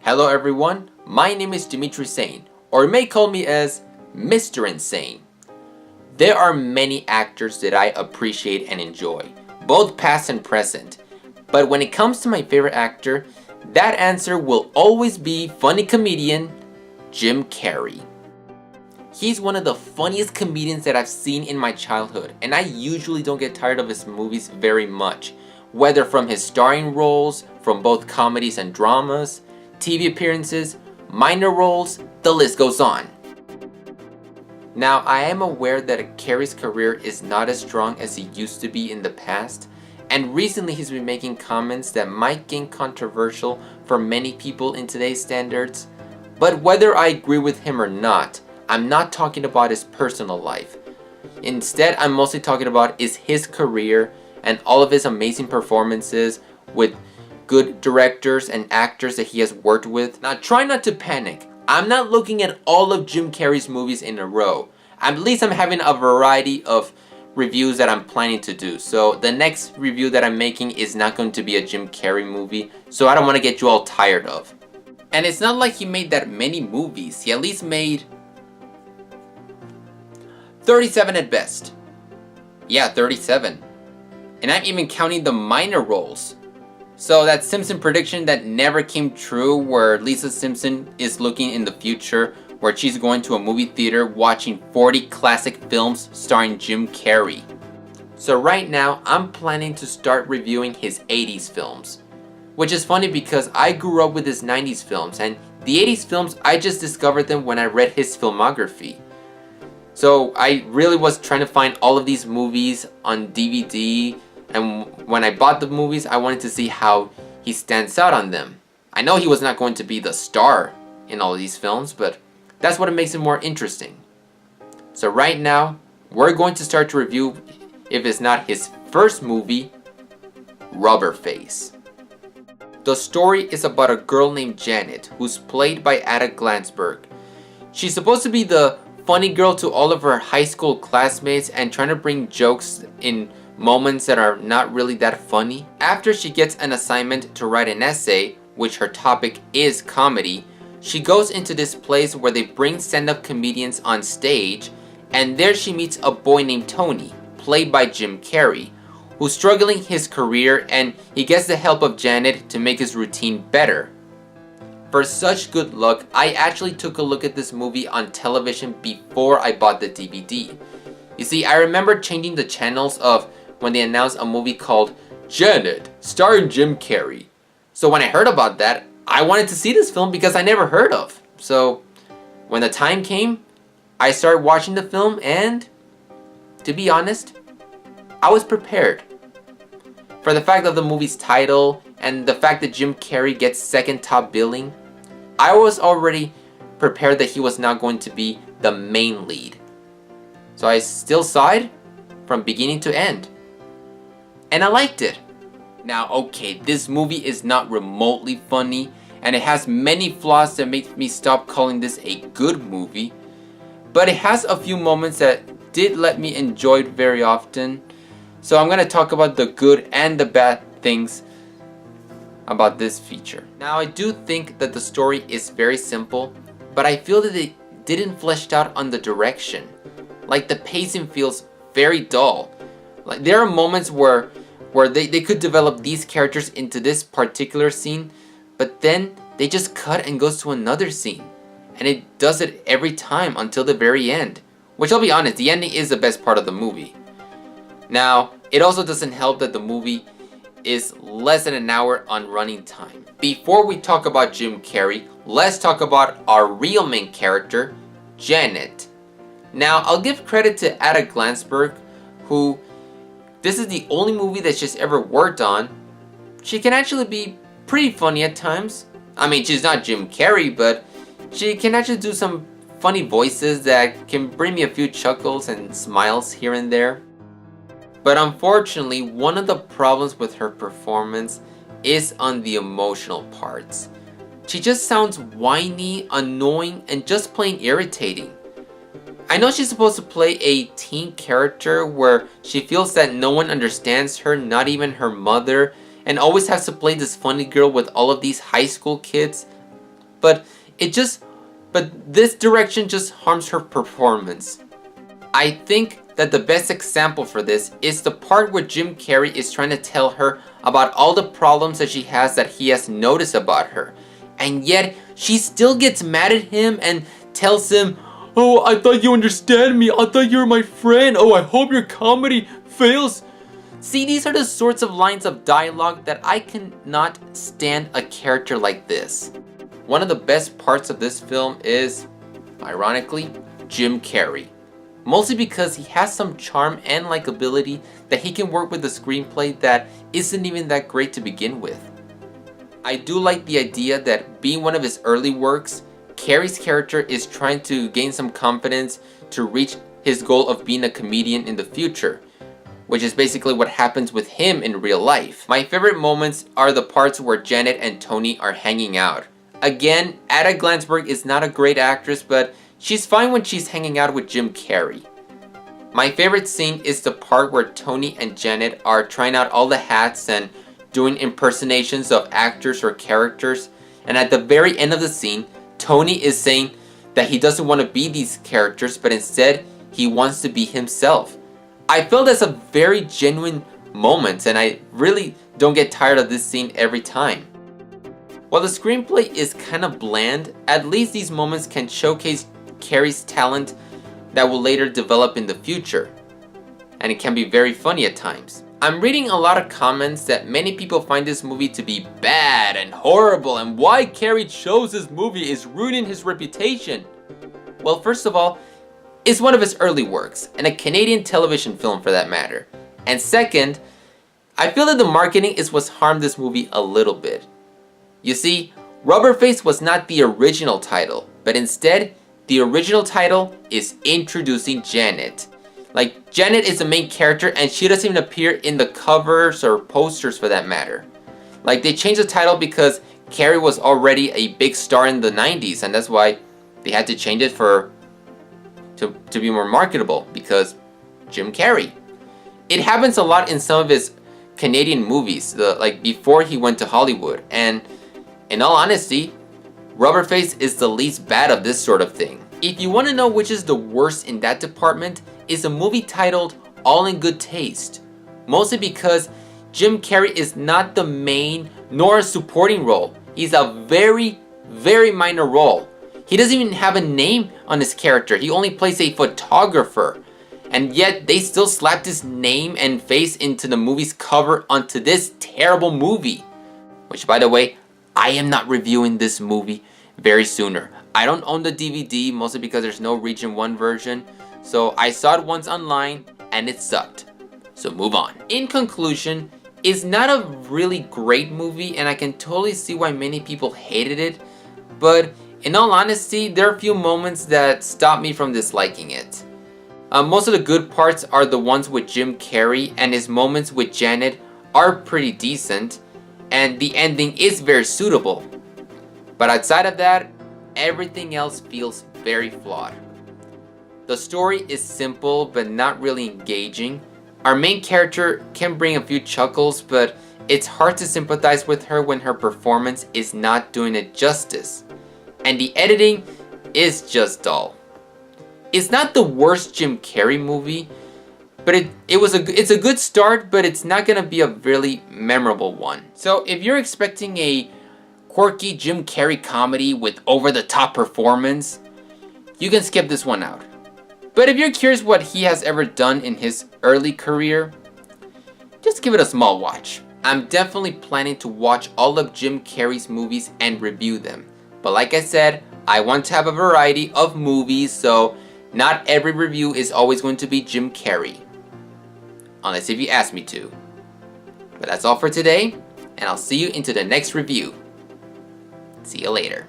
Hello everyone, my name is Dimitri Sane, or you may call me as Mr. Insane. There are many actors that I appreciate and enjoy, both past and present. But when it comes to my favorite actor, that answer will always be funny comedian Jim Carrey. He's one of the funniest comedians that I've seen in my childhood, and I usually don't get tired of his movies very much, whether from his starring roles, from both comedies and dramas, TV appearances, minor roles, the list goes on. Now, I am aware that Carrey's career is not as strong as he used to be in the past, and recently he's been making comments that might get controversial for many people in today's standards. But whether I agree with him or not, I'm not talking about his personal life. Instead, I'm mostly talking about is his career and all of his amazing performances with good directors and actors that he has worked with. Now, try not to panic. I'm not looking at all of Jim Carrey's movies in a row. At least I'm having a variety of reviews that I'm planning to do. So the next review that I'm making is not going to be a Jim Carrey movie, so I don't want to get you all tired of. And it's not like he made that many movies. He at least made 37 at best. Yeah, 37. And I'm even counting the minor roles. So that Simpson prediction that never came true, where Lisa Simpson is looking in the future, where she's going to a movie theater watching 40 classic films starring Jim Carrey. So right now, I'm planning to start reviewing his 80s films. Which is funny because I grew up with his 90s films, and the 80s films, I just discovered them when I read his filmography. So I really was trying to find all of these movies on DVD, and when I bought the movies, I wanted to see how he stands out on them. I know he was not going to be the star in all of these films, but that's what makes it more interesting. So right now, we're going to start to review, if it's not his first movie, Rubberface. The story is about a girl named Janet, who's played by Ada Glansberg. She's supposed to be the funny girl to all of her high school classmates and trying to bring jokes in moments that are not really that funny. After she gets an assignment to write an essay, which her topic is comedy, she goes into this place where they bring stand-up comedians on stage, and there she meets a boy named Tony, played by Jim Carrey, who's struggling his career, and he gets the help of Janet to make his routine better. For such good luck, I actually took a look at this movie on television before I bought the DVD. You see, I remember changing the channels of when they announced a movie called Janet, starring Jim Carrey. So when I heard about that, I wanted to see this film because I never heard of. So when the time came, I started watching the film, and to be honest, I was prepared. For the fact of the movie's title and the fact that Jim Carrey gets second top billing, I was already prepared that he was not going to be the main lead. So I still saw it from beginning to end. And I liked it. Now, okay, this movie is not remotely funny, and it has many flaws that make me stop calling this a good movie. But it has a few moments that did let me enjoy it very often. So I'm going to talk about the good and the bad things about this feature. Now, I do think that the story is very simple, but I feel that it didn't flesh out on the direction. Like, the pacing feels very dull. Like, there are moments where they could develop these characters into this particular scene, but then they just cut and goes to another scene. And it does it every time until the very end. Which, I'll be honest, the ending is the best part of the movie. Now, it also doesn't help that the movie is less than an hour on running time. Before we talk about Jim Carrey, let's talk about our real main character, Janet. Now, I'll give credit to Ada Glansberg, who, this is the only movie that she's ever worked on. She can actually be pretty funny at times. I mean, she's not Jim Carrey, but she can actually do some funny voices that can bring me a few chuckles and smiles here and there. But unfortunately, one of the problems with her performance is on the emotional parts. She just sounds whiny, annoying, and just plain irritating. I know she's supposed to play a teen character where she feels that no one understands her, not even her mother, and always has to play this funny girl with all of these high school kids. but this direction just harms her performance. I think that the best example for this is the part where Jim Carrey is trying to tell her about all the problems that she has that he has noticed about her. And yet, she still gets mad at him and tells him, "Oh, I thought you understand me. I thought you were my friend. Oh, I hope your comedy fails." See, these are the sorts of lines of dialogue that I cannot stand a character like this. One of the best parts of this film is, ironically, Jim Carrey. Mostly because he has some charm and likability that he can work with a screenplay that isn't even that great to begin with. I do like the idea that being one of his early works, Carrey's character is trying to gain some confidence to reach his goal of being a comedian in the future, which is basically what happens with him in real life. My favorite moments are the parts where Janet and Tony are hanging out. Again, Ada Glansberg is not a great actress, but she's fine when she's hanging out with Jim Carrey. My favorite scene is the part where Tony and Janet are trying out all the hats and doing impersonations of actors or characters, and at the very end of the scene, Tony is saying that he doesn't want to be these characters, but instead, he wants to be himself. I feel that's a very genuine moment, and I really don't get tired of this scene every time. While the screenplay is kind of bland, at least these moments can showcase Carrey's talent that will later develop in the future, and it can be very funny at times. I'm reading a lot of comments that many people find this movie to be bad and horrible, and why Carrey chose this movie is ruining his reputation. Well, first of all, it's one of his early works, and a Canadian television film for that matter. And second, I feel that the marketing is what's harmed this movie a little bit. You see, Rubberface was not the original title, but instead, the original title is Introducing Janet. Like, Janet is the main character and she doesn't even appear in the covers or posters for that matter. Like, they changed the title because Carrey was already a big star in the 90s, and that's why they had to change it to be more marketable, because Jim Carrey. It happens a lot in some of his Canadian movies, like before he went to Hollywood, and in all honesty, Rubberface is the least bad of this sort of thing. If you want to know which is the worst in that department, is a movie titled All in Good Taste. Mostly because Jim Carrey is not the main nor a supporting role. He's a very, very minor role. He doesn't even have a name on his character. He only plays a photographer. And yet they still slapped his name and face into the movie's cover onto this terrible movie. Which, by the way, I am not reviewing this movie very sooner. I don't own the DVD, mostly because there's no Region 1 version. So I saw it once online and it sucked. So move on. In conclusion, it's not a really great movie and I can totally see why many people hated it. But in all honesty, there are a few moments that stop me from disliking it. Most of the good parts are the ones with Jim Carrey, and his moments with Janet are pretty decent, and the ending is very suitable. But outside of that, everything else feels very flawed. The story is simple but not really engaging. Our main character can bring a few chuckles, but it's hard to sympathize with her when her performance is not doing it justice. And the editing is just dull. It's not the worst Jim Carrey movie, but it's a good start, but it's not gonna be a really memorable one. So if you're expecting a quirky Jim Carrey comedy with over-the-top performance, you can skip this one out. But if you're curious what he has ever done in his early career, just give it a small watch. I'm definitely planning to watch all of Jim Carrey's movies and review them. But like I said, I want to have a variety of movies, so not every review is always going to be Jim Carrey. Unless if you ask me to. But that's all for today, and I'll see you into the next review. See you later.